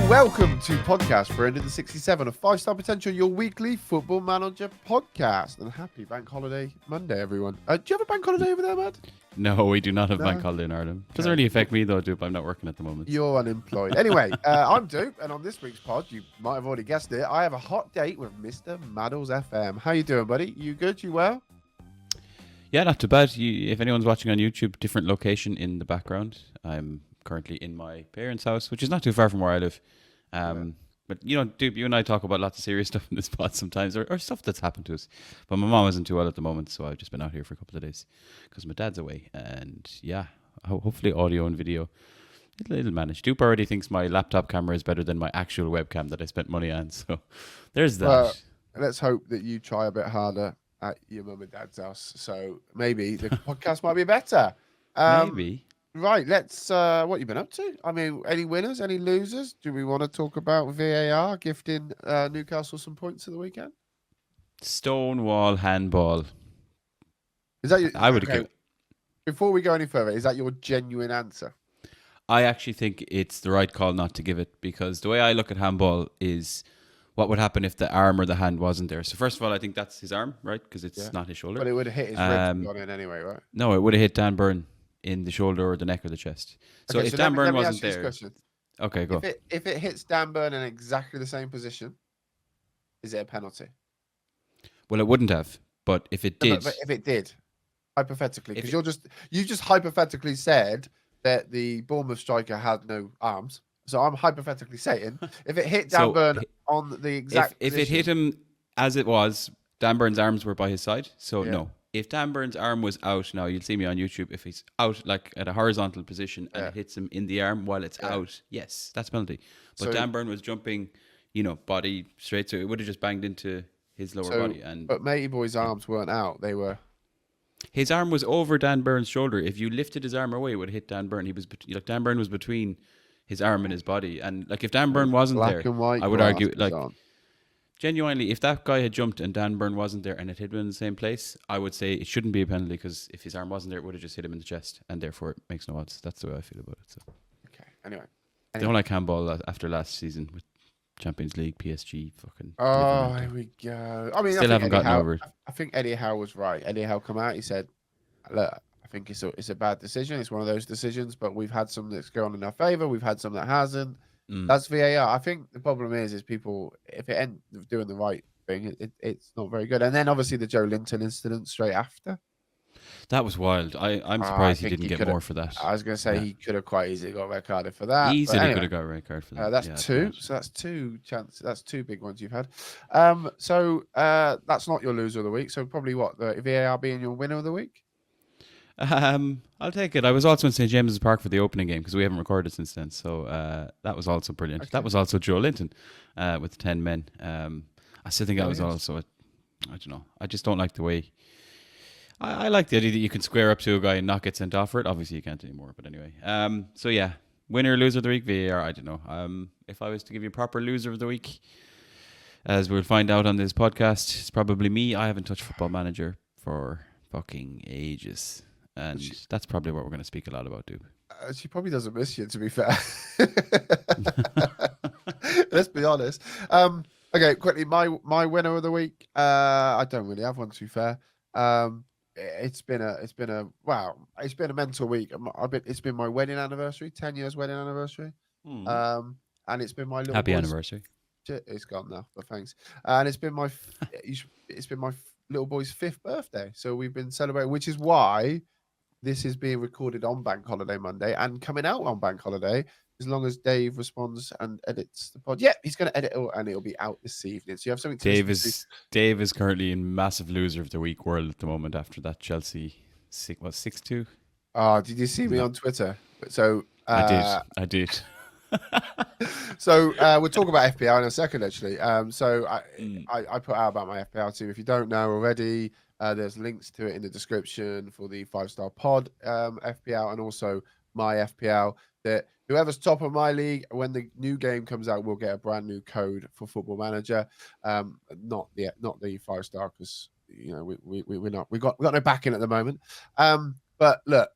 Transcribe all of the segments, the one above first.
Welcome to Podcast for End of the 67, a 5-star potential, your weekly football manager podcast. And happy Bank Holiday Monday, everyone. Do you have a bank holiday over there, Matt? No, we do not have No? bank holiday in Ireland. Doesn't really affect me though, Doop. I'm not working at the moment. You're unemployed. Anyway, I'm Doop, and on this week's pod, you might have already guessed it, I have a hot date with Mr. Maddles FM. How you doing, buddy? You good? You well? Yeah, not too bad. If anyone's watching on YouTube, different location in the background. I'm currently in my parents' house, which is not too far from where I live. But, you know, Doop, you and I talk about lots of serious stuff in this pod sometimes, or stuff that's happened to us. But my mom isn't too well at the moment, so I've just been out here for a couple of days because my dad's away. And yeah, hopefully audio and video, it'll manage. Doop already thinks my laptop camera is better than my actual webcam that I spent money on. So there's that. Well, let's hope that you try a bit harder at your mum and dad's house. So maybe the podcast might be better. Maybe. Right, let's. What you been up to? I mean, any winners, any losers? Do we want to talk about VAR gifting Newcastle some points at the weekend? Stonewall handball. Is that your? I would agree. Before we go any further, is that your genuine answer? I actually think it's the right call not to give it, because the way I look at handball is what would happen if the arm or the hand wasn't there. So first of all, I think that's his arm, right? Because it's not his shoulder. But it would have hit his ribs and gone in anyway, right? No, it would have hit Dan Burn in the shoulder or the neck or the chest. So Okay, if Dan Burn wasn't let me there... ask you this question. Okay, go. If it hits Dan Burn in exactly the same position, is it a penalty? Well, it wouldn't have, but if it did... No, but if it did, hypothetically, because you just hypothetically said that the Bournemouth striker had no arms. So I'm hypothetically saying, if it hit Dan Burn on the exact if it hit him as it was, Dan Burn's arms were by his side, so no. If Dan Burn's arm was out, now you'll see me on YouTube, if he's out like at a horizontal position and it hits him in the arm while it's out, yes, that's penalty. But Dan Burn was jumping, body straight, so it would have just banged into his lower body. But Matey Boy's arms weren't out; they were. His arm was over Dan Burn's shoulder. If you lifted his arm away, it would have hit Dan Burn. He was Dan Burn was between his arm and his body, and like if Dan Burn wasn't there, I would argue genuinely, if that guy had jumped and Dan Burn wasn't there and it hit him in the same place, I would say it shouldn't be a penalty, because if his arm wasn't there, it would have just hit him in the chest, and therefore it makes no odds. That's the way I feel about it. So okay, anyway. I don't like handball after last season with Champions League, PSG, fucking. Oh, here we go. I mean, still haven't gotten over it. I think Eddie Howe was right. Eddie Howe come out. He said, "Look, I think it's a bad decision. It's one of those decisions, but we've had some that's gone in our favour. We've had some that hasn't. That's VAR. I think the problem is people, if it ends up doing the right thing, it's not very good. And then obviously the Joe Linton incident straight after. That was wild. I'm surprised he didn't get more for that. I was going to say he could have quite easily got a red card for that. Easily could have got a red card for that. That's two. So that's two chances. That's two big ones you've had. So that's not your loser of the week. So probably what, the VAR being your winner of the week? I'll take it. I was also in St. James's Park for the opening game, because we haven't recorded since then. So that was also brilliant. Okay. That was also Joe Linton with 10 men. I still think that was also, I don't know. I just don't like the way. I like the idea that you can square up to a guy and not get sent off for it. Obviously, you can't anymore. But anyway. So yeah, winner, loser of the week, VAR. I don't know. If I was to give you a proper loser of the week, as we'll find out on this podcast, it's probably me. I haven't touched Football Manager for fucking ages. And that's probably what we're going to speak a lot about, Doop. She probably doesn't miss you, to be fair. Let's be honest. Okay, quickly, my winner of the week. I don't really have one, to be fair. It's been a mental week. It's been my wedding anniversary, 10 years wedding anniversary. And it's been my little happy anniversary. It's gone now, but thanks. And it's been my little boy's 5th birthday. So we've been celebrating, which is why this is being recorded on Bank Holiday Monday and coming out on Bank Holiday, as long as Dave responds and edits the pod. Yeah, he's going to edit it, and it'll be out this evening. So you have something to Dave is currently in massive loser of the week world at the moment after that Chelsea 6-2. Oh, did you see me on Twitter? So I did. So we'll talk about FPL in a second, actually. So I put out about my FPL team. If you don't know already, there's links to it in the description for the 5-star pod FPL, and also my FPL. That whoever's top of my league, when the new game comes out, will get a brand new code for Football Manager. Not the 5-star, because we got no backing at the moment. But look,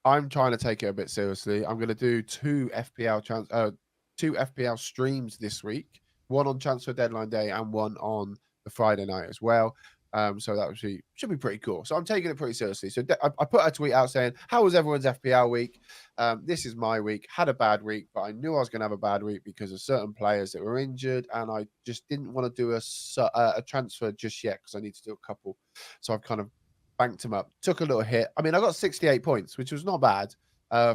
I'm trying to take it a bit seriously. I'm going to do 2 FPL 2 FPL streams this week, one on transfer deadline day and one on the Friday night as well. So that should be pretty cool. So I'm taking it pretty seriously. So I put a tweet out saying, "How was everyone's FPL week? This is my week. Had a bad week, but I knew I was going to have a bad week because of certain players that were injured, and I just didn't want to do a transfer just yet because I need to do a couple. So I've kind of banked them up. Took a little hit. I mean, I got 68 points, which was not bad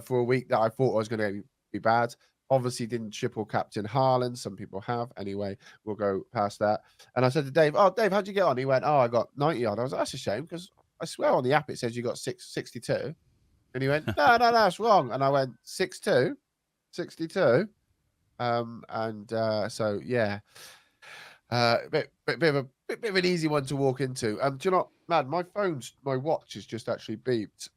for a week that I thought I was going to be bad. Obviously, didn't triple captain Haaland. Some people have. Anyway, we'll go past that. And I said to Dave, "Oh, Dave, how'd you get on?" He went, "Oh, I got 90 odd." I was like, "That's a shame because I swear on the app it says you got 62." And he went, "No, that's wrong." And I went, 62, 62. So yeah, bit of an easy one to walk into. Do you know, Mad? My watch has just actually beeped.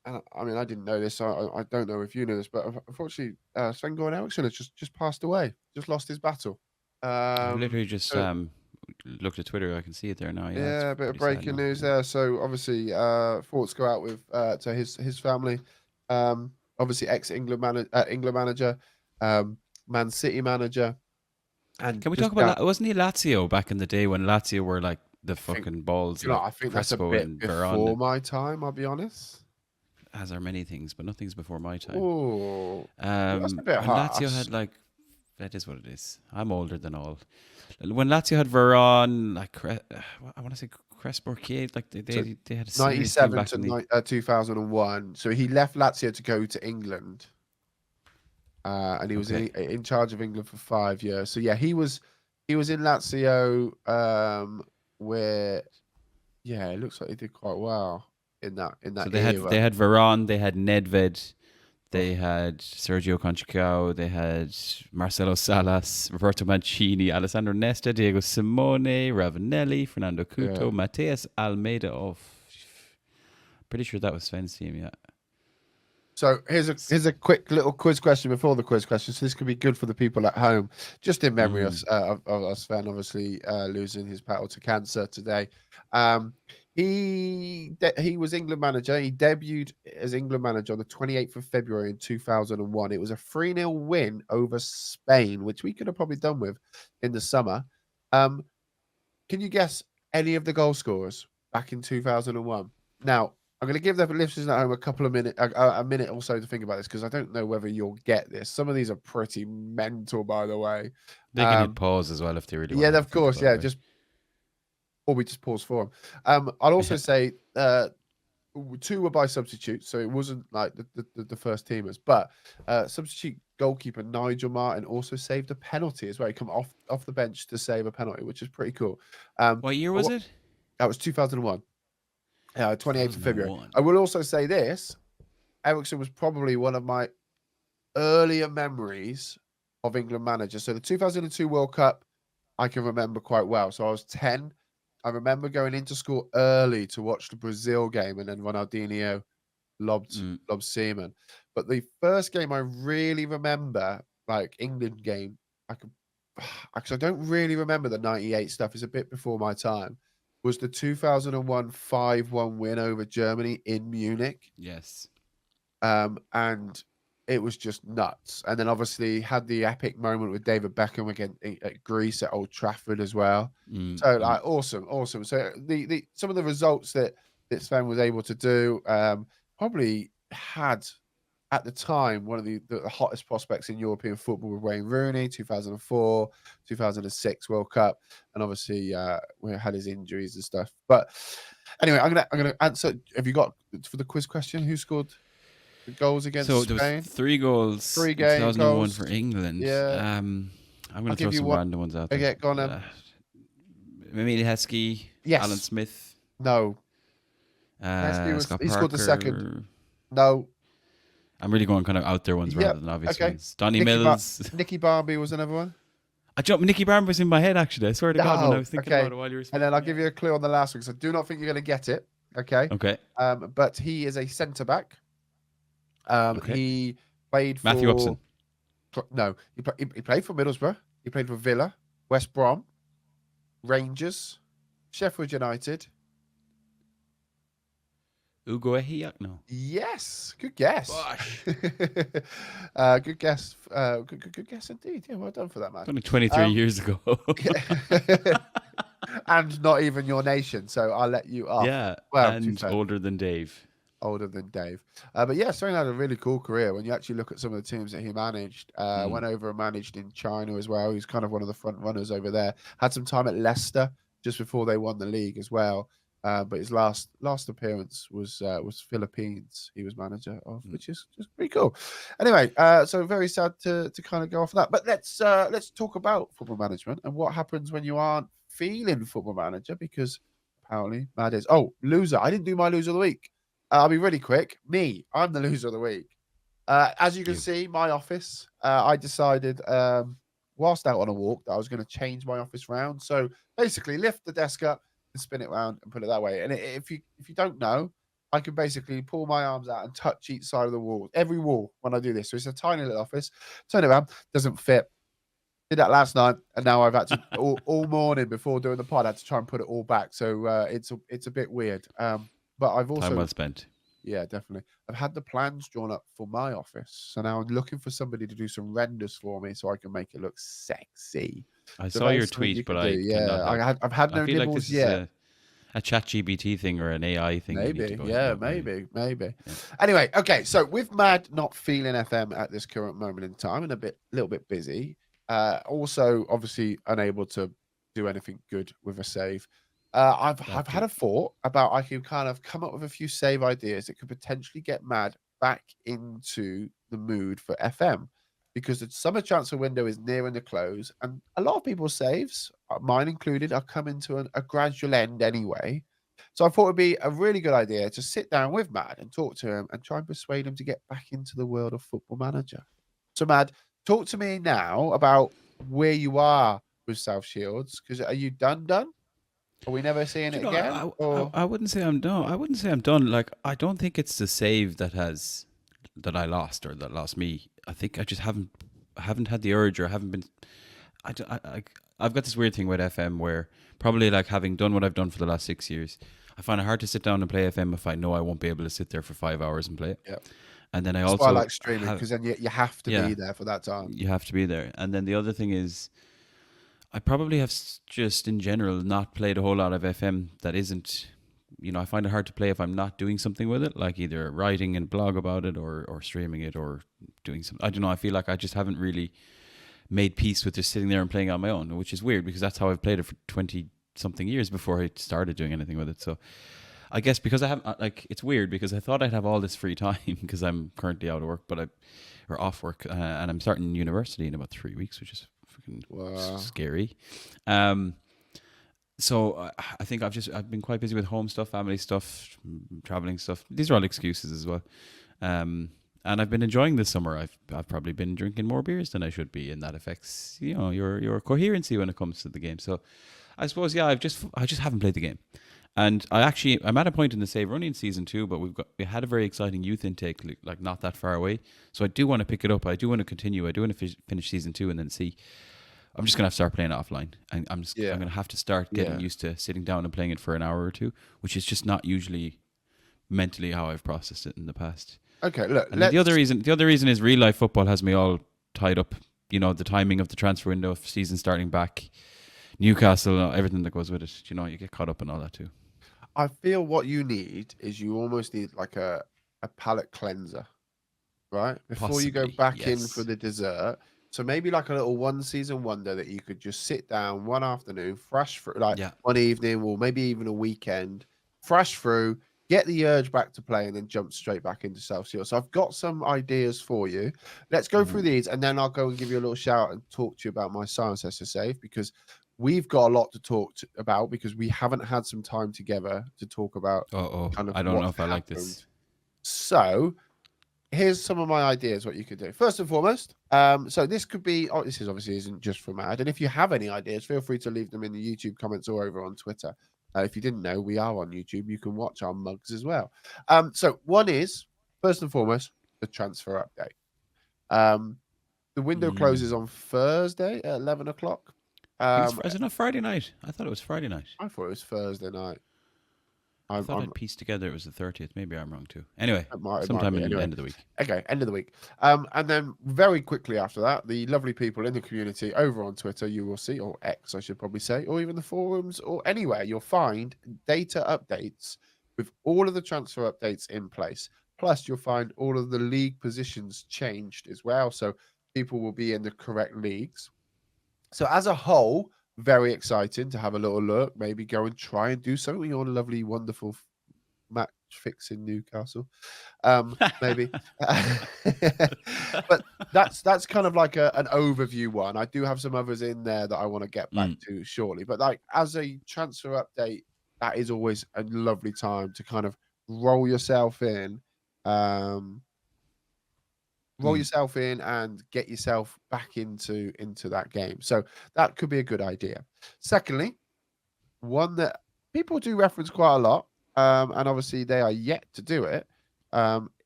And I mean, I didn't know this. So I don't know if you know this, but unfortunately, Sven-Goran Eriksson has just passed away. Just lost his battle. I literally just So, looked at Twitter. I can see it there now. Yeah, it's yeah, a bit of pretty sad breaking now. news there. So obviously, thoughts go out with to his family. Obviously, ex-England manager, Man City manager, and Can we talk just about wasn't he Lazio back in the day when Lazio were like the I think, fucking balls, you know, like I think that's a Crespo bit and before Veron? my time. I'll be honest. As are many things, but nothing's before my time. Oh, that's a bit When Lazio harsh. had like, that is what it is. I'm older than all. When Lazio had Veron, like I want to say Crespo, like So they had a serious team 97 back in the. to 2001. So he left Lazio to go to England, and he was Okay, in charge of England for 5 years. So yeah, he was in Lazio, where yeah, it looks like he did quite well in so that they era. had Veron, they had Nedved, Oh, they had Sergio Conceição, they had Marcelo Salas, Roberto Mancini, Alessandro Nesta, Diego Simone, Ravanelli, Fernando yeah. Couto, Mateus Almeida. Pretty sure that was Sven's team. Yeah. So here's a quick little quiz question before the quiz question. So this could be good for the people at home, just in memory Mm. of Sven, obviously losing his battle to cancer today. Um, he was England manager. He debuted as England manager on the 28th of February in 2001. It was a 3-0 win over Spain, which we could have probably done with in the summer. Um, can you guess any of the goal scorers back in 2001? Now, I'm going to give the listeners at home a couple of minutes, a minute or so to think about this because I don't know whether you'll get this. Some of these are pretty mental, by the way. They can hit pause as well if they really want Yeah, to have of a think course, about it, yeah. right? Or we just pause for them. I'll also Yeah. say two were by substitute, so it wasn't like the first teamers. But substitute goalkeeper Nigel Martin also saved a penalty as well. He come off the bench to save a penalty, which is pretty cool. What year But was it? that was 2001. 28th of February. 2001. I will also say this: Ericsson was probably one of my earlier memories of England manager. So the 2002 World Cup, I can remember quite well. So I was 10. I remember going into school early to watch the Brazil game, and then Ronaldinho lobbed Mm. Seaman. But the first game I really remember, like England game, I could actually I don't really remember the 98 stuff. It's a bit before my time. Was the 2001 5-1 win over Germany in Munich. Yes. And it was just nuts. And then obviously had the epic moment with David Beckham again at Greece at Old Trafford as well. So like awesome. So the some of the results that Sven was able to do, probably had at the time one of the hottest prospects in European football with Wayne Rooney, 2004, 2006 World Cup, and obviously we had his injuries and stuff. But anyway, I'm gonna answer. Have you got for the quiz question? Who scored the goals against So there was Spain? 3 goals Three in game 2001 goals. for England. Yeah, I'm going I'll to throw give you some one. random ones out there. Okay, go on. Emile Heskey, Alan Yes. Smith, No. Heskey Scott he scored the second. Parker. No. I'm really going kind of out there ones rather Yep. than obvious Okay. ones. Donny Mills. Nicky Barmby was another one. I jumped. Nicky Barmby was in my head actually. I swear to God when I was thinking about it while you were speaking. And then I'll give you a clue on the last one because I do not think you're going to get it. Okay. Okay. But he is a centre back. Okay. He played for Matthew Upson. No, he played for Middlesbrough. He played for Villa, West Brom, Rangers, Sheffield United. Ugo Ehiak? No. Yes, good guess. Bosh. Good guess. Good guess indeed. Yeah, well done for that, man. Only 23 years ago. Yeah. And not even your nation, so I'll let you off. Yeah, Well, to be and fair, older than Dave. older than Dave. But yeah, Sterling had a really cool career. When you actually look at some of the teams that he managed, went over and managed in China as well. He's kind of one of the front runners over there. Had some time at Leicester just before they won the league as well. But his last appearance was Philippines. He was manager of, which is just pretty cool. Anyway, so very sad to kind of go off of that. But let's talk about football management and what happens when you aren't feeling football manager, because apparently Madd is loser. I didn't do my loser of the week. I'll be really quick. I'm the loser of the week. As you can see, my office, I decided whilst out on a walk that I was going to change my office round. So basically lift the desk up and spin it around and put it that way. And if you don't know, I can basically pull my arms out and touch each side of the wall, every wall when I do this. So it's a tiny little office. Turn it around, doesn't fit. Did that last night, and now I've had to all morning before doing the pod. I had to try and put it all back. So it's a bit weird. But I've also Time well spent. Yeah, definitely. I've had the plans drawn up for my office, so now I'm looking for somebody to do some renders for me so I can make it look sexy. I So saw your that's something tweet, you but can do. I Yeah, cannot help. I've had I no feel like nibbles this is yet. a ChatGPT thing or an AI thing. You need to Maybe, go ahead yeah, and help me. maybe. Yeah. Anyway, okay. So with Madd not feeling FM at this current moment in time and little bit busy, also obviously unable to do anything good with a save. I've had a thought about I could kind of come up with a few save ideas that could potentially get Madd back into the mood for FM, because the summer transfer window is nearing the close, and a lot of people's saves, mine included, are coming to a gradual end anyway. So I thought it'd be a really good idea to sit down with Madd and talk to him and try and persuade him to get back into the world of Football Manager. So Madd, talk to me now about where you are with South Shields, because are you done? Are we never seeing Do it you know, again? Or I wouldn't say I'm done. I wouldn't say I'm done. Like, I don't think it's the save that I lost or that lost me. I think I just haven't had the urge, or haven't been. I've got this weird thing with FM where, probably like having done what I've done for the last 6 years, I find it hard to sit down and play FM if I know I won't be able to sit there for 5 hours and play it. yeah, And then I that's why I also like streaming, because then you have to be there for that time. you have to be there. And then the other thing is, I probably have just in general not played a whole lot of FM that isn't, I find it hard to play if I'm not doing something with it, like either writing and blog about it or streaming it or doing something. I don't know. I feel like I just haven't really made peace with just sitting there and playing on my own, which is weird because that's how I've played it for 20 something years before I started doing anything with it. So I guess because I haven't, it's weird because I thought I'd have all this free time because I'm currently out of work, or off work, and I'm starting university in about 3 weeks, which is freaking scary. So I think I've been quite busy with home stuff, family stuff, traveling stuff. These are all excuses as well. And I've been enjoying this summer. I've probably been drinking more beers than I should be, and that affects your coherency when it comes to the game. So I suppose I just haven't played the game. And I'm at a point in the Save Running season 2, but we had a very exciting youth intake like not that far away. So I do want to pick it up. I do want to continue. I do want to finish season 2 and then see. I'm just gonna have to start playing offline, and I'm gonna have to start getting used to sitting down and playing it for an hour or two, which is just not usually mentally how I've processed it in the past. Okay, look. And the other reason is real life football has me all tied up. The timing of the transfer window, season starting back, Newcastle, everything that goes with it. You get caught up in all that too. I feel what you need is you almost need like a palate cleanser, right? Before you go back in for the dessert. So maybe like a little one season wonder that you could just sit down one afternoon, thrash through, one evening, or maybe even a weekend, thrash through, get the urge back to play, and then jump straight back into South Shields. So I've got some ideas for you. Let's go through these, and then I'll go and give you a little shout and talk to you about my Science Essay Save, because we've got a lot to talk about, because we haven't had some time together to talk about. Kind of I don't know if I like this. So here's some of my ideas what you could do. First and foremost, so this could be, this is obviously isn't just for Madd, and if you have any ideas, feel free to leave them in the YouTube comments or over on Twitter. If you didn't know, we are on YouTube. You can watch our mugs as well. So one is, first and foremost, the transfer update. The window closes on Thursday at 11 o'clock. Is it not Friday night? I thought it was Friday night. I thought it was Thursday night. I thought I'm I'd pieced together it was the 30th. Maybe I'm wrong too. Anyway, it might sometime be in the anyway. end of the week. Okay, end of the week. And then very quickly after that, the lovely people in the community over on Twitter, you will see, or X, I should probably say, or even the forums, or anywhere, you'll find data updates with all of the transfer updates in place. Plus, you'll find all of the league positions changed as well, so people will be in the correct leagues. So as a whole, very exciting to have a little look. Maybe go and try and do something with your lovely, wonderful match fixing Newcastle. Maybe. But that's kind of like an overview one. I do have some others in there that I want to get back to shortly. But like as a transfer update, that is always a lovely time to kind of roll yourself in. Roll yourself in and get yourself back into that game. So that could be a good idea. Secondly, one that people do reference quite a lot, and obviously they are yet to do it,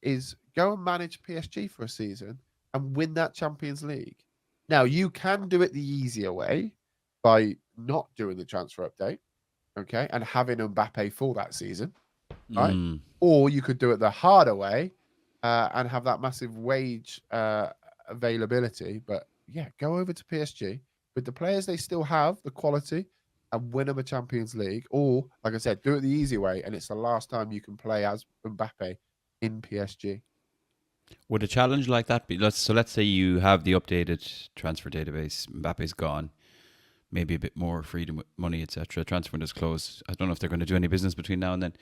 is go and manage PSG for a season and win that Champions League. Now, you can do it the easier way by not doing the transfer update, okay, and having Mbappe for that season, right? Or you could do it the harder way and have that massive wage availability. But yeah, go over to PSG with the players they still have, the quality, and win them a Champions League. Or, like I said, do it the easy way, and it's the last time you can play as Mbappe in PSG. Would a challenge like that be? Let's say you have the updated transfer database. Mbappe's gone. Maybe a bit more freedom with money, etc. Transfer window's closed. I don't know if they're going to do any business between now and then.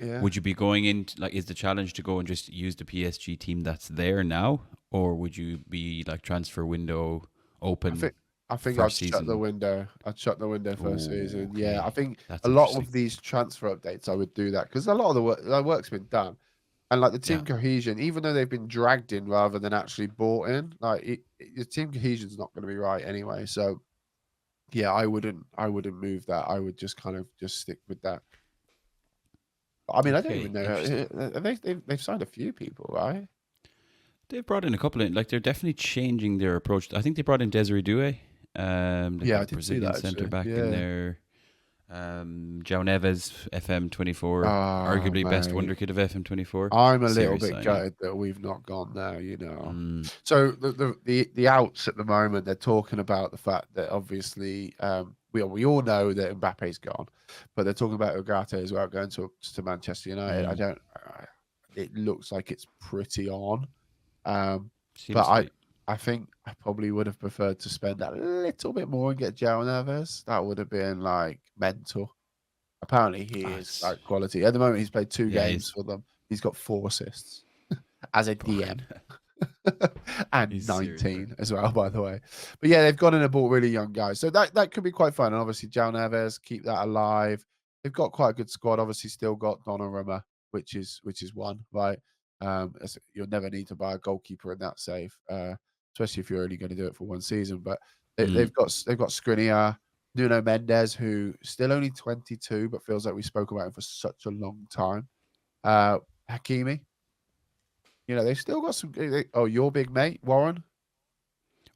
Yeah. Would you be going in like? Is the challenge to go and just use the PSG team that's there now, or would you be like transfer window open? I think I'd first shut the season? window. I'd shut the window first season. Yeah, I Okay, think that's a lot interesting. of these transfer updates, I would do that because a lot of the work's been done. And like the Yeah. team cohesion, even though they've been dragged in rather than actually bought in, like the team cohesion's not going to be right anyway. So yeah, I wouldn't move that. I would just kind of just stick with that. I mean, I don't even Okay, know. interesting. They've signed a few people, right? They've brought in a couple in, like they're definitely changing their approach. I think they brought in Desiree Doué. They Yeah, got I a did see Brazilian that centre actually. back in Yeah. there. João Neves, FM24, Oh, arguably best mate. wonder kid of FM24. I'm a little Serious bit signing. gutted that we've not gone there, you know. Mm, So the outs at the moment, they're talking about the fact that obviously we all know that Mbappe's gone, but they're talking about Ugarte as well going to Manchester United. I mm. don't. It looks like it's pretty on, but Seems to be. I think I probably would have preferred to spend a little bit more and get João Neves. That would have been like mental. Apparently, he Ah, is it's like quality. At the moment, he's played 2 yeah, games for them. He's got 4 assists as a DM. And he's serious, bro. 19 as well, by the way. But yeah, they've gone in and bought really young guys. So that could be quite fun. And obviously, João Neves, keep that alive. They've got quite a good squad. Obviously, still got Donnarumma, which is one, right? You'll never need to buy a goalkeeper in that safe, especially if you're only going to do it for 1 season. But Mm. they've got Skriniar, Nuno Mendes, who still only 22, but feels like we spoke about him for such a long time. Hakimi, they've still got some. Oh, your big mate Warren.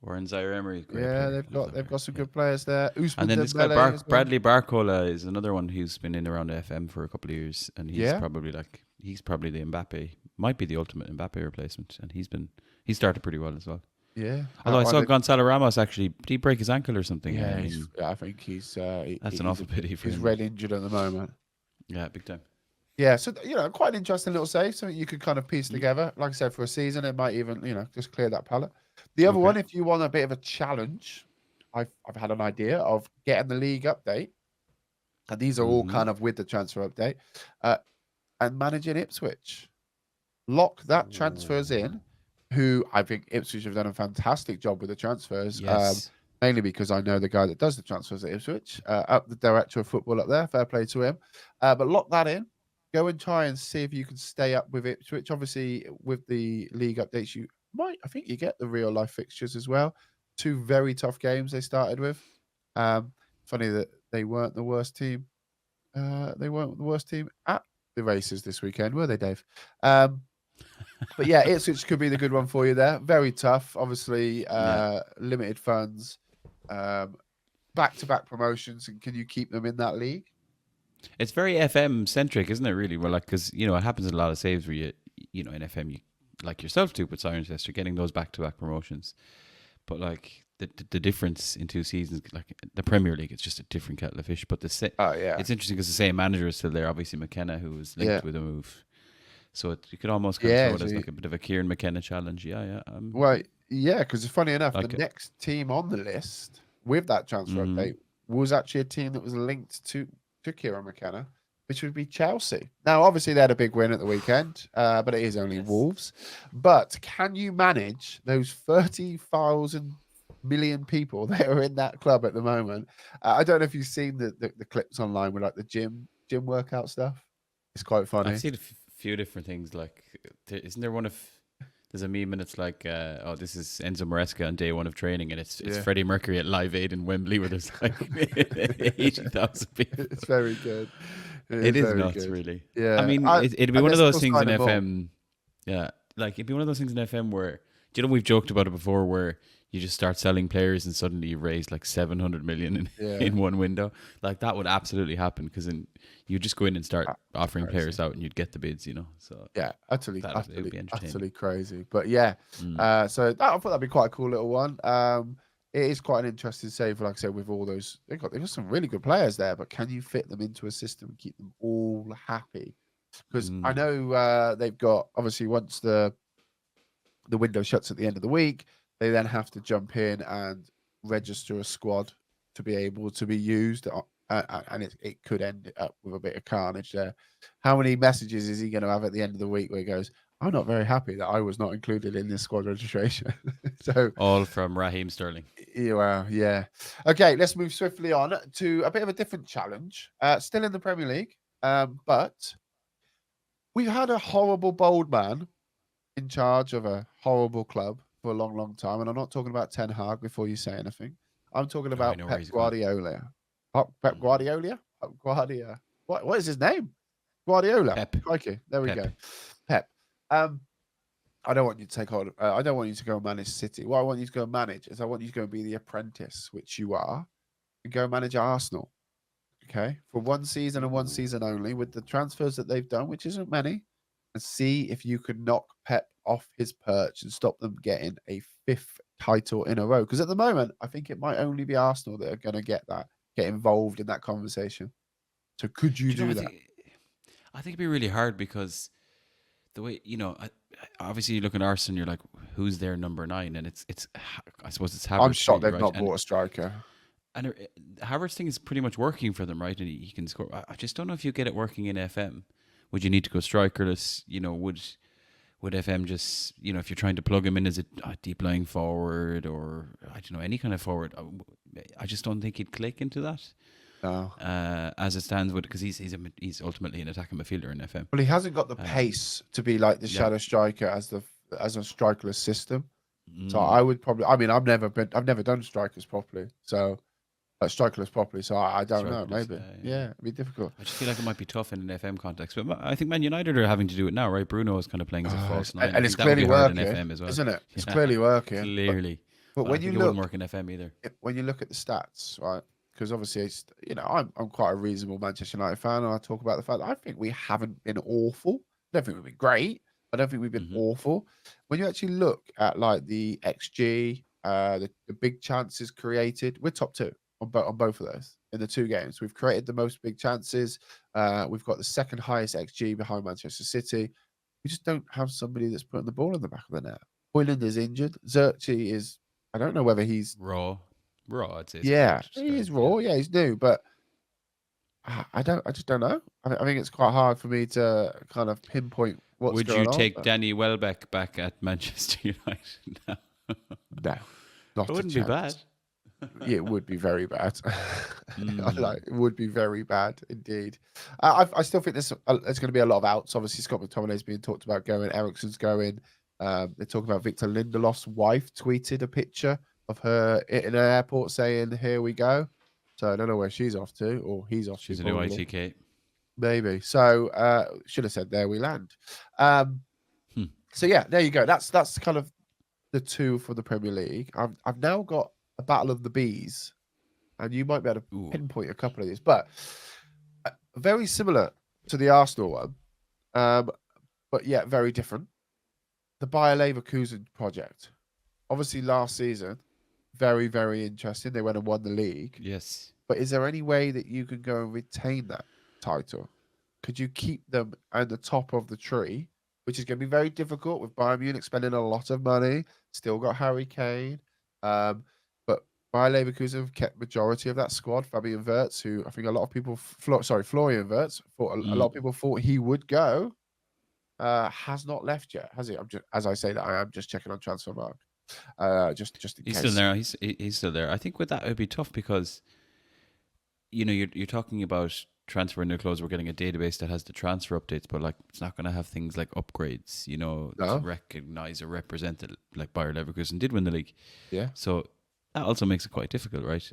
Warren Zaire-Emery, great Yeah, player. Love that they've player. got some Yeah. good players there. And Usman then this guy Dembele as well. Bradley Barcola is another one who's been in around FM for a couple of years, and he's Yeah, probably the Mbappe, might be the ultimate Mbappe replacement, and he started pretty well as well. yeah. Although I saw Gonzalo Ramos actually, did he break his ankle or something? Yeah, I mean, I think he's that's an awful pity for he's him. red injured at the moment. Yeah, big time. Yeah, so quite an interesting little save. Something you could kind of piece Mm. together. Like I said, for a season, it might even just clear that palette. The other Okay. one, if you want a bit of a challenge, I've had an idea of getting the league update, and these are all Mm-hmm. kind of with the transfer update, and managing Ipswich. Lock that transfers in, who I think Ipswich have done a fantastic job with the transfers. Yes. Mainly because I know the guy that does the transfers at Ipswich, up the director of football up there. Fair play to him. But lock that in. Go and try and see if you can stay up with Ipswich. Obviously, with the league updates, I think you get the real life fixtures as well. 2 very tough games they started with. Funny that they weren't the worst team. They weren't the worst team at the races this weekend, were they, Dave? But yeah, Ipswich could be the good one for you there. Very tough, obviously. Yeah. Limited funds, back-to-back promotions, and can you keep them in that league? It's very FM centric, isn't it? Really, well, like because it happens in a lot of saves where in FM you like yourself too, but Cirencester getting those back to back promotions, but like the difference in 2 seasons, like the Premier League, it's just a different kettle of fish. But Oh yeah, it's interesting because the same manager is still there. Obviously, McKenna, who was yeah, linked with a move, so you could almost kind of throw yeah. it as like a bit of a Kieran McKenna challenge. Yeah, yeah. Well, yeah, because funny enough, the Like it. next team on the list with that transfer Mm. update was actually a team that was linked to Kieran McKenna, which would be Chelsea. Now, obviously, they had a big win at the weekend, but it is only Yes. Wolves. But can you manage those 30,000 million people that are in that club at the moment? I don't know if you've seen the clips online with like the gym workout stuff. It's quite I've funny. seen a few different things. Like, isn't there one of there's a meme and it's like, oh, this is Enzo Maresca on day one of training, and it's Yeah. Freddie Mercury at Live Aid in Wembley where there's like 80,000 people. It's very good. It is very nuts, good. really. Yeah, I mean, it'd be and one of they're those still things in signing more. FM. Yeah, like it'd be one of those things in FM where, do you know, we've joked about it before, where you just start selling players and suddenly you've raised like 700 million in one window. Like that would absolutely happen, because then you just go in and start offering players out and you'd get the bids, So yeah, utterly, it would be entertaining. utterly crazy. But yeah, so I thought that'd be quite a cool little one. It is quite an interesting save, like I said, with all those they've got some really good players there, but can you fit them into a system and keep them all happy? Because I know they've got, obviously, once the window shuts at the end of the week, they then have to jump in and register a squad to be able to be used, and it could end up with a bit of carnage there. How many messages is he going to have at the end of the week where he goes, "I'm not very happy that I was not included in this squad registration"? So all from Raheem Sterling. yeah. Okay, let's move swiftly on to a bit of a different challenge. Still in the Premier League, but we've had a horrible bold man in charge of a horrible club for a long, long time. And I'm not talking about Ten Hag before you say anything. I'm talking Oh, I about know where Pep he's going. Guardiola. Pep Guardiola? Pep Guardiola. What is his name? Guardiola. Pep. Crikey. There we go. Pep. I don't want you to take on. I don't want you to go and manage City. What I want you to go and manage is I want you to go and be the apprentice, which you are, and go manage Arsenal. Okay, for one season and one season only, with the transfers that they've done, which isn't many, and see if you can knock Pep off his perch and stop them getting a 5th title in a row. Because at the moment, I think it might only be Arsenal that are going to get involved in that conversation. So could you do that? I think it'd be really hard, because the way, obviously you look at Arsenal, you're like, who's their number 9? And it's I suppose it's Havertz. I'm shocked really, they've right? not bought a striker. And Havertz thing is pretty much working for them, right? And he can score. I just don't know if you get it working in FM. Would you need to go strikerless? Would FM just, if you're trying to plug him in as a deep lying forward, or I don't know, any kind of forward, I just don't think he'd click into that. No. As it stands, because he's ultimately an attacking midfielder in FM. Well, he hasn't got the pace to be like the shadow striker as a strikerless system. So I would probably. I mean, I've never done strikers properly. So strikerless properly. So I don't know. Maybe. Yeah, it'd be difficult. I just feel like it might be tough in an FM context. But I think Man United are having to do it now, right? Bruno is kind of playing as a false 9, and it's clearly working, in FM as well, isn't it? It's clearly working. Clearly. But when I you think look, it wouldn't work in FM either. When you look at the stats, right? Because obviously, it's, I'm quite a reasonable Manchester United fan, and I talk about the fact that I think we haven't been awful. I don't think we've been great. I don't think we've been awful. When you actually look at like the XG, the big chances created, we're top 2 on both of those in the 2 games. We've created the most big chances. We've got the second highest XG behind Manchester City. We just don't have somebody that's putting the ball in the back of the net. Hoyland is injured. Xerxes is, I don't know whether he's raw. I'd say. He is raw. Yeah, he's new, but I just don't know. I think it's quite hard for me to kind of pinpoint what's going on. Would you take Danny Welbeck back at Manchester United now? No, not. It wouldn't be bad. Yeah, it would be very bad. It would be very bad indeed. I still think there's going to be a lot of outs. Obviously, Scott McTominay's being talked about going. Eriksen's going. They're talking about Victor Lindelof's wife tweeted a picture of her in an airport saying, "Here we go." So I don't know where she's off to, or he's off. She's a new ITK. Maybe. So should have said, "There we land." So yeah, there you go. That's kind of the 2 for the Premier League. I've now got a battle of the bees, and you might be able to pinpoint a couple of these. But very similar to the Arsenal one, but yet very different. The Bayer Leverkusen project. Obviously, last season, very, very interesting. They went and won the league. Yes. But is there any way that you can go and retain that title? Could you keep them at the top of the tree, which is going to be very difficult with Bayern Munich spending a lot of money, still got Harry Kane. But Bayer Leverkusen have kept majority of that squad. Fabian Wirtz, who I think a lot of people, Florian Wirtz, thought a lot of people thought he would go, has not left yet, has he? I'm just, as I say that, I am just checking on Transfermarkt, just in He's case. still there. He's still there. I think with that it would be tough because you're talking about transfer new clothes. We're getting a database that has the transfer updates, but like it's not going to have things like upgrades, to recognize or represent it like Bayer Leverkusen did win the league. Yeah. So that also makes it quite difficult, right?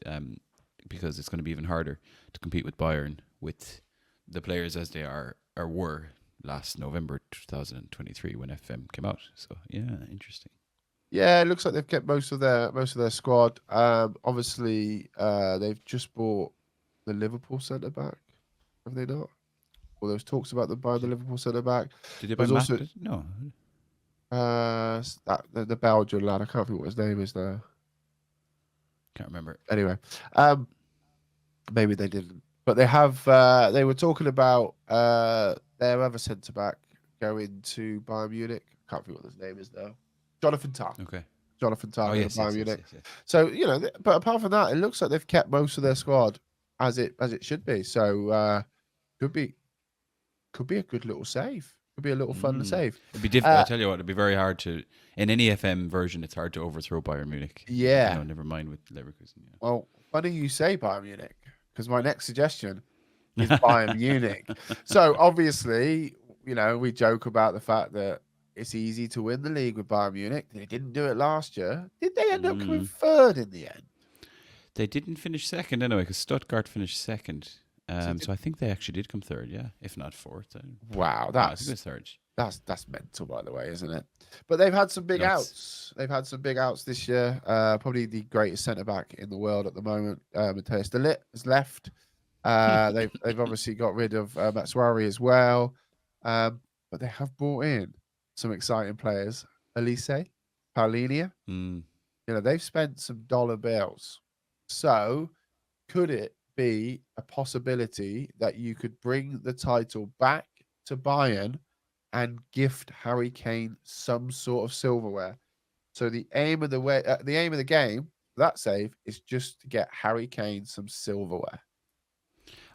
Because it's going to be even harder to compete with Bayern with the players as they are or were last November 2023 when FM came out. So yeah, interesting. Yeah, it looks like they've kept most of their squad. Obviously, they've just bought the Liverpool centre back. Have they not? Well, there was talks about them buying the Liverpool centre back. Did they buy Matt? No. The Belgian lad. I can't think what his name is now. Can't remember. Anyway, maybe they didn't, but they have. They were talking about their other centre back going to Bayern Munich. Can't think what his name is now. Jonathan Tah. Okay. Jonathan Tah yes, Bayern Munich. Yes. So but apart from that, it looks like they've kept most of their squad as it should be. So could be a good little save. Could be a little fun to save. It'd be difficult. I tell you what, it'd be very hard to in any FM version. It's hard to overthrow Bayern Munich. Yeah. Never mind with Leverkusen. Yeah. Well, funny you say Bayern Munich because my next suggestion is Bayern Munich. So obviously, we joke about the fact that it's easy to win the league with Bayern Munich. They didn't do it last year. Did they end up coming third in the end? They didn't finish second anyway, because Stuttgart finished second. So I think they actually did come third, yeah, if not fourth. Wow, I think it's third. That's mental, by the way, isn't it? But they've had some big outs. They've had some big outs this year. Probably the greatest centre back in the world at the moment, Matthias de Ligt, has left. They've obviously got rid of Matsuari as well, but they have brought in some exciting players. Elise, Paulinia. They've spent some dollar bills. So could it be a possibility that you could bring the title back to Bayern and gift Harry Kane some sort of silverware? So the aim of the game, that save, is just to get Harry Kane some silverware.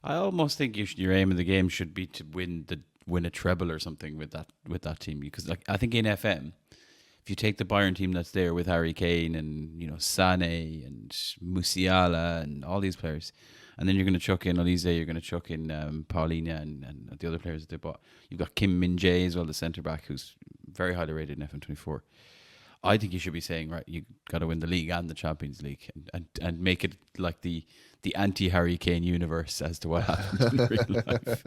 I almost think your aim of the game should be to win a treble or something with that team, because I think in FM, if you take the Bayern team that's there with Harry Kane and Sané and Musiala and all these players, and then you're going to chuck in Elise, you're going to chuck in Paulinia and the other players that they bought. You've got Kim Min-jae as well, the centre back, who's very highly rated in FM24. I think you should be saying, right, you got to win the league and the Champions League, and make it like the anti-Harry Kane universe as to what happens in real life.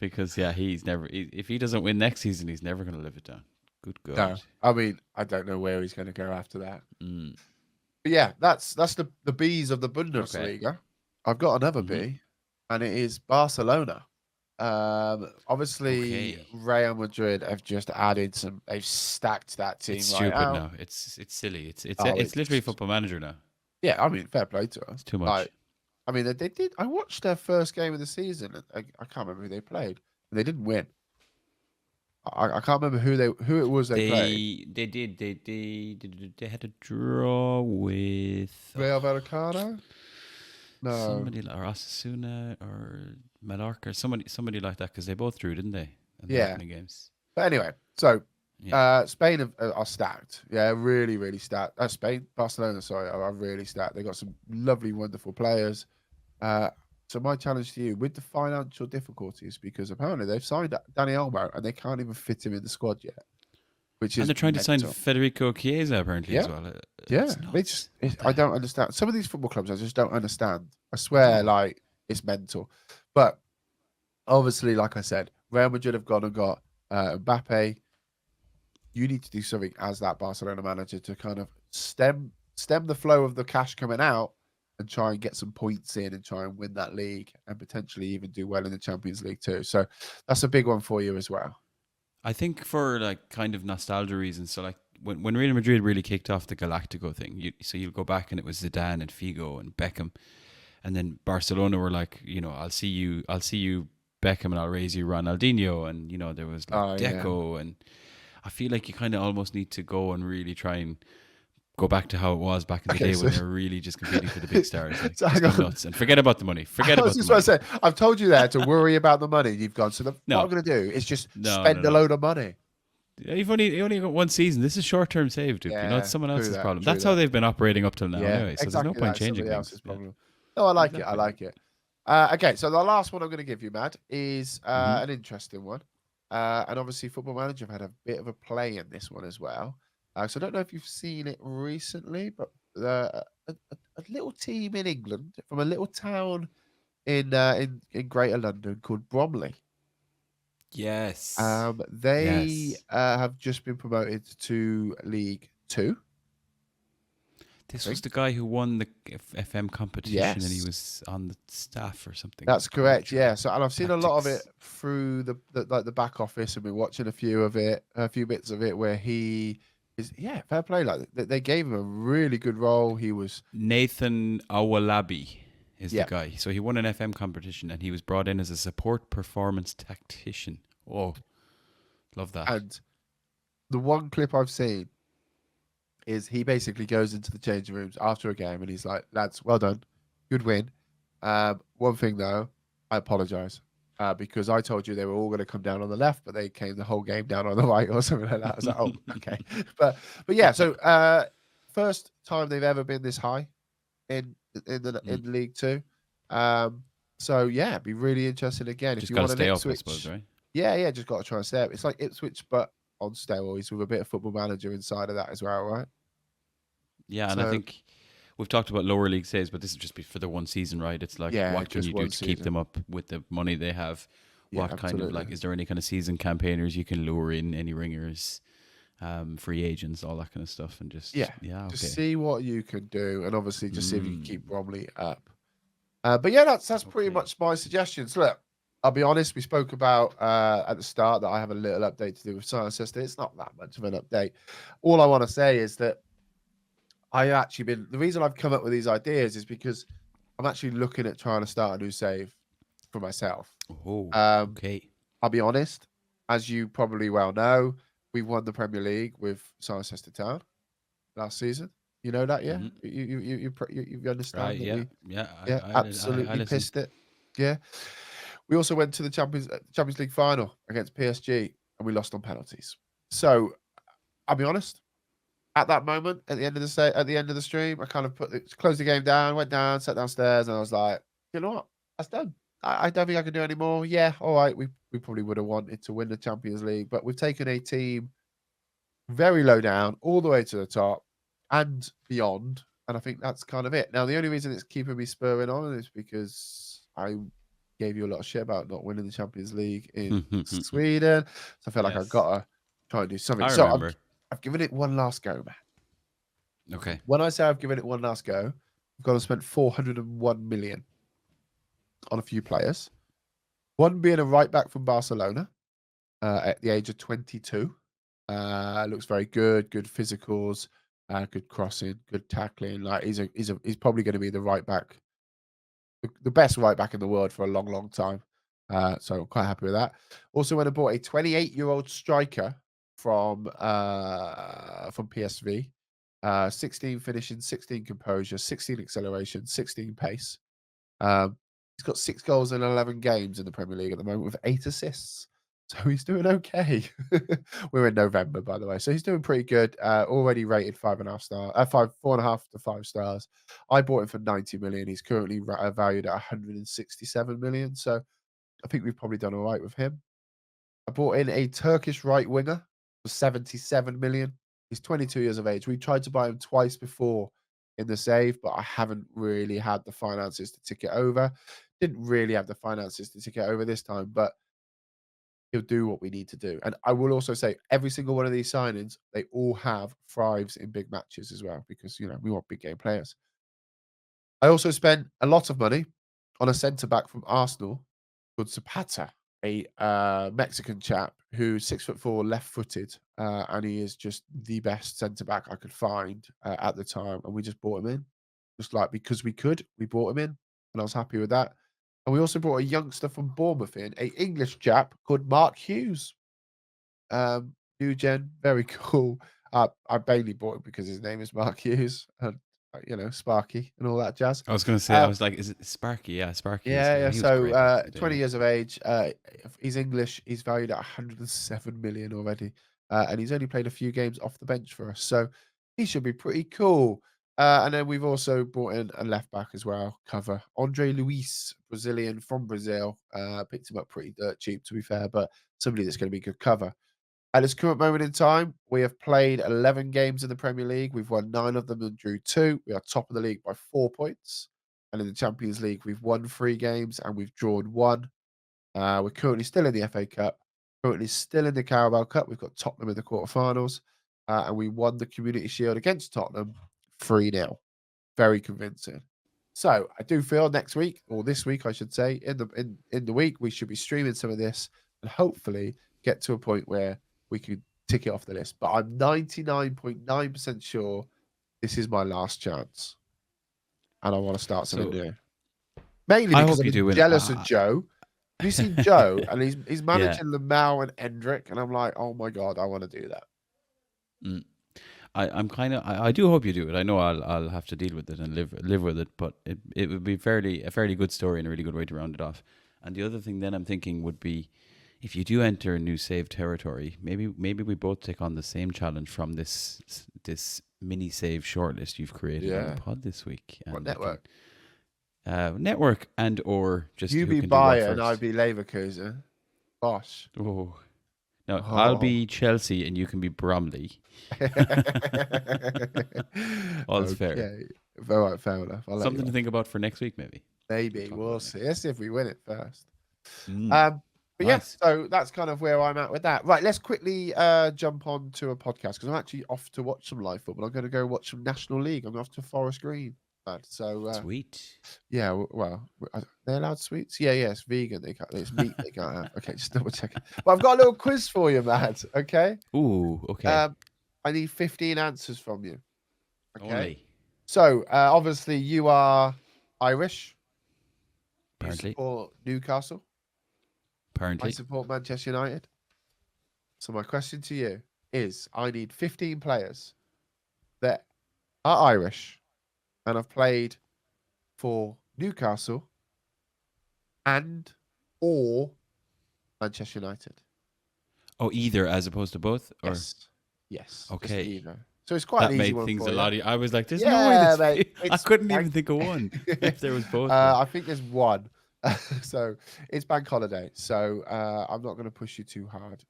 Because he's never. If he doesn't win next season, he's never going to live it down. Good God. No, I mean, I don't know where he's going to go after that. But yeah, that's the B's of the Bundesliga. Okay. I've got another B, and it is Barcelona. Obviously, Real Madrid have just added some. They've stacked that team. It's right stupid out. now. It's silly. It's literally Football Manager now. Yeah, I mean, fair play to us. It's too much. I mean, they did. I watched their first game of the season. I can't remember who they played, and they didn't win. I can't remember who it was they played. They had a draw with Real Vallecano. No, somebody like Osasuna or Mallorca, somebody like that, because they both drew, didn't they? Yeah. Games. But anyway, so Spain are stacked. Yeah, really, really stacked. Barcelona, sorry, are really stacked. They got some lovely, wonderful players. So my challenge to you, with the financial difficulties, because apparently they've signed Dani Olmo and they can't even fit him in the squad yet. And they're trying to sign Federico Chiesa apparently as well. I don't understand. Some of these football clubs I just don't understand. I swear, like, it's mental. But obviously, like I said, Real Madrid have gone and got Mbappe. You need to do something as that Barcelona manager to kind of stem the flow of the cash coming out and try and get some points in and try and win that league and potentially even do well in the Champions League too. So that's a big one for you as well. I think for like kind of nostalgia reasons, so like when Real Madrid really kicked off the Galactico thing, so you'll go back and it was Zidane and Figo and Beckham, and then Barcelona were like, I'll see you, Beckham, and I'll raise you, Ronaldinho, and there was like Oh yeah. Deco, and I feel like you kind of almost need to go and really try and go back to how it was back in the Okay, day so when they were really just competing for the big stars, like so just hang go on. nuts and forget about the money. Forget I was about the just about to money. say, I've told you there to worry about the money. You've gone. So what I'm No, going to do is just no, no, spend a no. load of money. You only got one season. This is short term save, dude. It's Yeah, someone true else's that. problem. True That's how that. they've been operating up till now, Yeah, anyway. So there's no exactly. point That's changing somebody things. else's Yeah, problem. No, I like it. I exactly. like it. Okay, so the last one I'm going to give you, Matt, is Hmm. an interesting one. And obviously, Football Manager have had a bit of a play in this one as well. So I don't know if you've seen it recently, but a little team in England from a little town in Greater London called Bromley. Yes. They Yes. have just been promoted to League Two, I This was think. the guy who won the FM competition and he Yes. was on the staff or something. That's correct. Yeah. Commentary. So, and I've seen a lot of it Tactics. through the back office. I've been watching a few bits of it where he is. Yeah, fair play. Like they gave him a really good role. He was. Nathan Awalabi is the Yeah, guy. So he won an FM competition and he was brought in as a support performance tactician. Oh, love that. and the one clip I've seen is he basically goes into the changing rooms after a game and he's like, "Lads, well done, good win. One thing though, I apologise because I told you they were all going to come down on the left, but they came the whole game down on the right or something like that." I was like, "Oh, okay." But yeah, so first time they've ever been this high Mm. in League Two. Um, so yeah, it'd be really interesting again if Just you got to want an stay up, I suppose, Ipswich. right? Yeah, just got to try and stay up. It's like Ipswich, but on steroids with a bit of Football Manager inside of that as well, right? Yeah, and I So think we've talked about lower league saves, but this is just be for the one season, right? It's like, yeah, what can just you do one to keep season. them up with the money they have? Yeah, What kind of absolutely. like, is there any kind of season campaigners you can lure in, any ringers, free agents, all that kind of stuff, and Yeah, yeah, just okay, see what you can do, and obviously just see if you can keep mm, Bromley up. But yeah, that's pretty okay, much my suggestions. Look, I'll be honest. We spoke about at the start that I have a little update to do with Science Sister. It's not that much of an update. All I want to say is that I actually been the reason I've come up with these ideas is because I'm actually looking at trying to start a new save for myself. oh, Um, okay, I'll be honest, as you probably well know, we won the Premier League with Cirencester Town last season. You know that, yeah? hmm, You understand right, that yeah, we, yeah, yeah, I absolutely listen. pissed it. Yeah. We also went to the Champions League final against PSG and we lost on penalties. So I'll be honest. At that moment, at the end of at the end of the stream, I kind of closed the game down, went down, sat downstairs, and I was like, you know what? That's done. I don't think I can do any more. Yeah, all right. We probably would have wanted to win the Champions League, but we've taken a team very low down, all the way to the top and beyond. And I think that's kind of it. Now, the only reason it's keeping me spurring on is because I gave you a lot of shit about not winning the Champions League in Sweden. So I feel like I've Yes, got to try and do something. I So remember. I've given it one last go, man. Okay, When I say I've given it one last go, I've gone and spent 401 million on a few players. One being a right back from Barcelona at the age of 22. Looks very good, good physicals, good crossing, good tackling. Like he's probably going to be the right back, the best right back in the world for a long, long time. So I'm quite happy with that. Also went and bought a 28-year-old striker from PSV. 16 finishing, 16 composure, 16 acceleration, 16 pace. He's got 6 goals in 11 games in the Premier League at the moment with 8 assists. So he's doing okay. We're in November, by the way. So he's doing pretty good. Already rated 5.5 star, 4.5 to 5 stars. I bought him for 90 million. He's currently valued at 167 million. So I think we've probably done all right with him. I bought in a Turkish right winger for 77 million. He's 22 years of age. We tried to buy him twice before in the save, but I haven't really had the finances to tick it over. Didn't really have the finances to tick it over this time, but he'll do what we need to do. And I will also say every single one of these signings, they all have thrives in big matches as well, because we want big game players. I also spent a lot of money on a centre back from Arsenal called Zapata, a Mexican chap who's 6'4", left-footed, and he is just the best centre back I could find at the time, and we just brought him in, just like because we could. We brought him in, and I was happy with that. And we also brought a youngster from Bournemouth in, a English chap called Mark Hughes. New gen, very cool. I mainly bought it because his name is Mark Hughes, and Sparky and all that jazz. I was going to say, I was like, is it Sparky? Yeah, Sparky. Yeah. He was great back in the day. 20 years of age. He's English. He's valued at 107 million already, and he's only played a few games off the bench for us, so he should be pretty cool. And then we've also brought in a left back as well, cover Andre Luis, Brazilian from Brazil. Picked him up pretty dirt cheap, to be fair, but somebody that's going to be good cover. At this current moment in time, we have played 11 games in the Premier League. We've won 9 of them and drew 2. We are top of the league by 4 points. And in the Champions League, we've won 3 games and we've drawn 1. We're currently still in the FA Cup, currently still in the Carabao Cup. We've got Tottenham in the quarterfinals, and we won the Community Shield against Tottenham 3-0. Very convincing. So I do feel next week, or this week, I should say, in the week, we should be streaming some of this and hopefully get to a point where we could tick it off the list. But I'm 99.9% sure this is my last chance. And I want to start something new. Mainly because I'm jealous of Joe. Have you seen Joe? And he's managing Lamau and Endrick. And I'm like, oh my God, I want to do that. I do hope you do it. I know I'll have to deal with it and live with it, but it would be a fairly good story and a really good way to round it off. And the other thing then I'm thinking would be, if you do enter a new save territory, maybe we both take on the same challenge from this mini save shortlist you've created on the pod this week. What network? Network and or just you be Bayern and I be Leverkusen. Bosh. Oh. No, I'll be Chelsea and you can be Bromley. All's fair. All right, fair enough. Something to think about for next week, maybe. Maybe we'll see. Let's see if we win it first. But nice. So that's kind of where I'm at with that. Right, let's quickly jump on to a podcast because I'm actually off to watch some live football. I'm going to go watch some National League. I'm off to Forest Green. So sweet. Yeah, well, they're allowed sweets. Yeah, it's vegan. It's meat they can't have. Okay, just double checking. But I've got a little quiz for you, Matt. Okay. Ooh, okay. I need 15 answers from you. Okay. Only. So obviously you are Irish. Apparently. You support Newcastle. Apparently. I support Manchester United. So my question to you is, I need 15 players that are Irish and have played for Newcastle and or Manchester United. Oh, either as opposed to both? Or? Yes. Okay. Either. So it's quite an easy one. That made things a lot easier. I was like, there's no way I couldn't even think of one if there was both. I think there's one. So it's bank holiday. So I'm not going to push you too hard.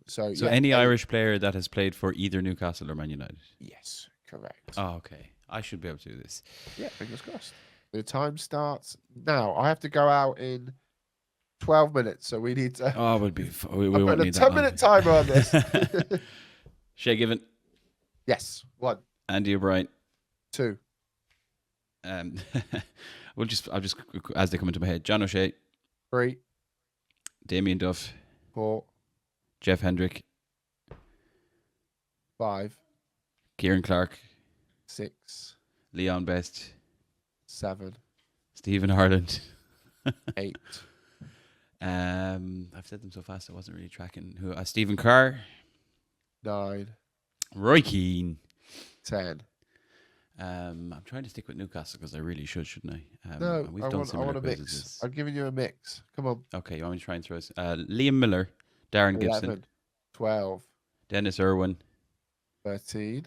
So any Irish player that has played for either Newcastle or Man United? Yes, correct. Oh, okay. I should be able to do this. Yeah, fingers crossed. The time starts now. I have to go out in 12 minutes, so we need to. Oh, we won't need that. 10-minute timer on this. Shay Given. Yes. 1. Andy O'Brien. 2. I'll just as they come into my head. John O'Shea. 3. Damien Duff. 4. Jeff Hendrick. 5. Kieran Clark. 6. Leon Best. 7. Stephen Harland. 8. I've said them so fast I wasn't really tracking. Who? Stephen Carr. 9. Roy Keane. 10. I'm trying to stick with Newcastle because I really shouldn't I? No, we've I done want a mix. I'm giving you a mix. Come on. Okay, you want me to try and throw us? Liam Miller, Darren 11, Gibson, 12, Dennis Irwin. 13.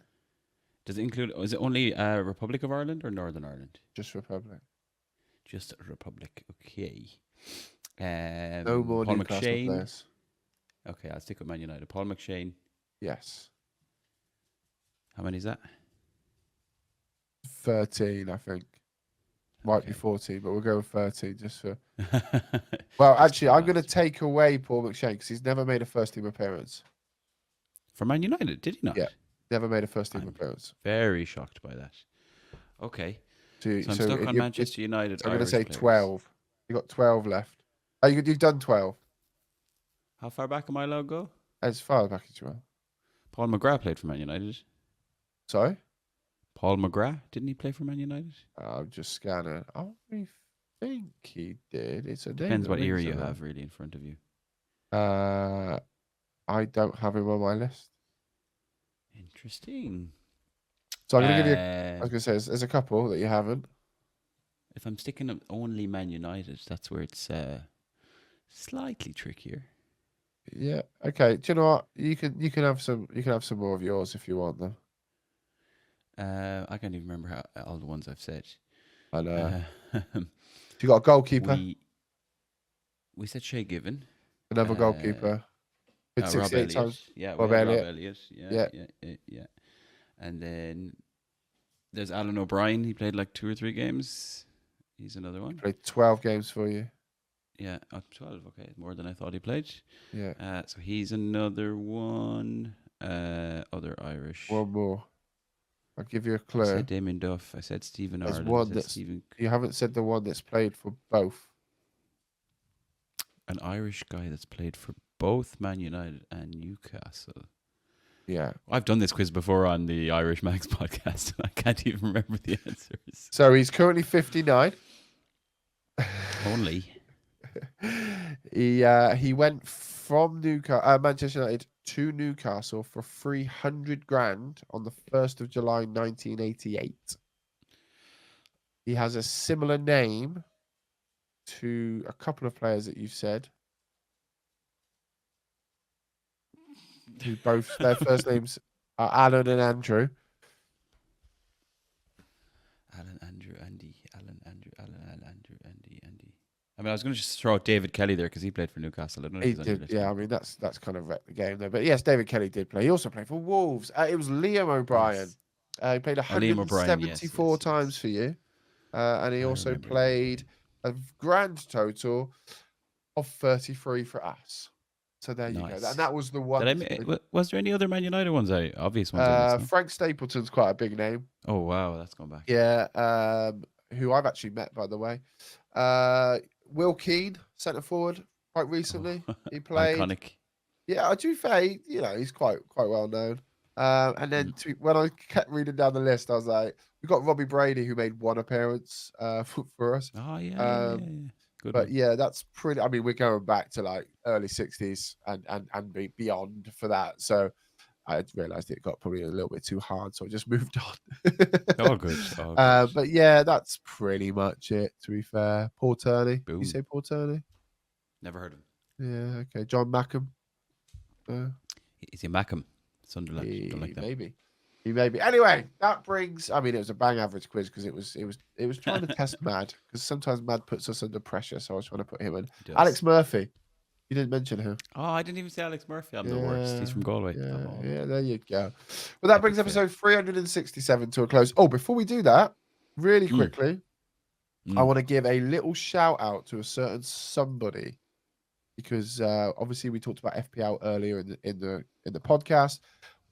Does it include? Is it only Republic of Ireland or Northern Ireland? Just Republic. Just Republic. Okay. No more Paul Newcastle McShane. players. Okay, I'll stick with Man United. Paul McShane. Yes. How many is that? 13, I think. Might be 14, but we'll go with 13 just for. Well, actually, I'm going to take away Paul McShane because he's never made a first team appearance. For Man United, did he not? Yeah, never made a first team appearance. Very shocked by that. Okay. So I'm stuck on Manchester United. So I'm going to Irish say players. 12. You got 12 left. Oh, you've done 12. How far back am I allowed to go? As far back as you are. Paul McGrath played for Man United. Sorry? Paul McGrath, didn't he play for Man United? I'm just scanning. I think he did. It's a name Depends that what era rings a you bell. have really in front of you. I don't have him on my list. Interesting. So I'm going to give you. I was going to say there's a couple that you haven't. If I'm sticking up only Man United, that's where it's slightly trickier. Yeah. Okay. Do you know what? You can have some more of yours if you want them. I can't even remember all the ones I've said. I know. You got a goalkeeper. We said Shea Given. Another goalkeeper. With 68 times. Yeah, Rob Elliott. Yeah. And then there's Alan O'Brien. He played like 2 or 3 games. He's another one. Played 12 games for you. Yeah, 12. Okay, more than I thought he played. Yeah. So he's another one. Other Irish. One more. I'll give you a clue. I said Damien Duff. I said Stephen There's Ireland. one that's you haven't said the one that's played for both. An Irish guy that's played for both Man United and Newcastle. Yeah. I've done this quiz before on the Irish Max podcast. I can't even remember the answers. So he's currently 59. Only. He went from Manchester United to Newcastle for 300 grand on the 1st of July 1988. He has a similar name to a couple of players that you've said, who both their first names are Alan and Andrew. Alan, Andrew, Andy. I mean, I was going to just throw out David Kelly there because he played for Newcastle. I don't know if he's on your list. Yeah, I mean, that's kind of wrecked the game there. But yes, David Kelly did play. He also played for Wolves. It was Liam O'Brien. Yes. He played 174 times for you. And he also played a grand total of 33 for us. So there you go. And that was the one. Was there any other Man United ones? Obvious ones? Frank Stapleton's quite a big name. Oh, wow. That's gone back. Yeah. Who I've actually met, by the way. Will Keane, centre forward, quite recently. He played. Iconic. Yeah, to be fair, he's quite well known. And then when I kept reading down the list, I was like, we got Robbie Brady, who made one appearance for us. Oh, yeah. Good but one. Yeah, that's pretty. I mean, we're going back to like early 60s and beyond for that. So I realised it got probably a little bit too hard, so I just moved on. All good. But yeah, that's pretty much it, to be fair. Paul Turney. Boom. You say Paul Turney? Never heard of him. Yeah, okay. John Mackham. Is he Mackham? Sunderland. Don't like that. He may be. Anyway, that brings. I mean, it was a bang average quiz because it was trying to test Madd, because sometimes Madd puts us under pressure. So I was trying to put him in. Alex Murphy. You didn't mention him. Oh, I didn't even say Alex Murphy. I'm the worst. He's from Galway. Yeah, there you go. Well, that brings episode 367 to a close. Oh, before we do that, really quickly, I want to give a little shout out to a certain somebody, because obviously we talked about FPL earlier in the podcast.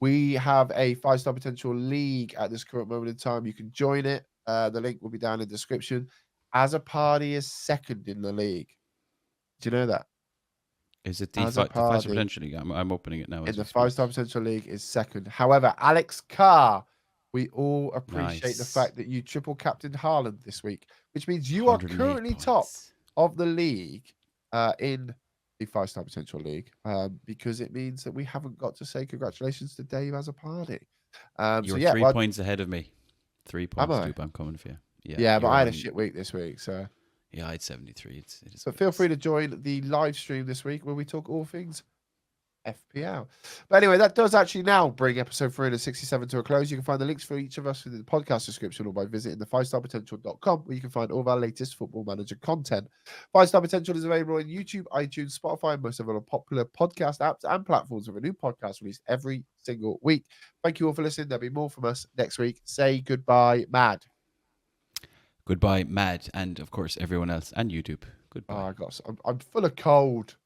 We have a 5-star potential league at this current moment in time. You can join it. The link will be down in the description. As a Party is second in the league. Do you know that? Is it the 5-star potential league? I'm opening it now. In the 5-star potential league is second. However, Alex Carr, we all appreciate the fact that you triple captained Haaland this week, which means you are currently top of the league in the 5-star potential league, because it means that we haven't got to say congratulations to Dave as a party. You're 3 points ahead of me. 3 points, Doop. I'm coming for you. Yeah, but I had a shit week this week, so. Yeah, I had 73. So feel free to join the live stream this week where we talk all things FPL. But anyway, that does actually now bring episode 367 to a close. You can find the links for each of us in the podcast description or by visiting the 5starpotential.com, where you can find all of our latest Football Manager content. 5-Star Potential is available on YouTube, iTunes, Spotify, and most of our popular podcast apps and platforms, with a new podcast released every single week. Thank you all for listening. There'll be more from us next week. Say goodbye, Madd. Goodbye, Madd, and of course everyone else, and YouTube. Goodbye. I'm full of cold.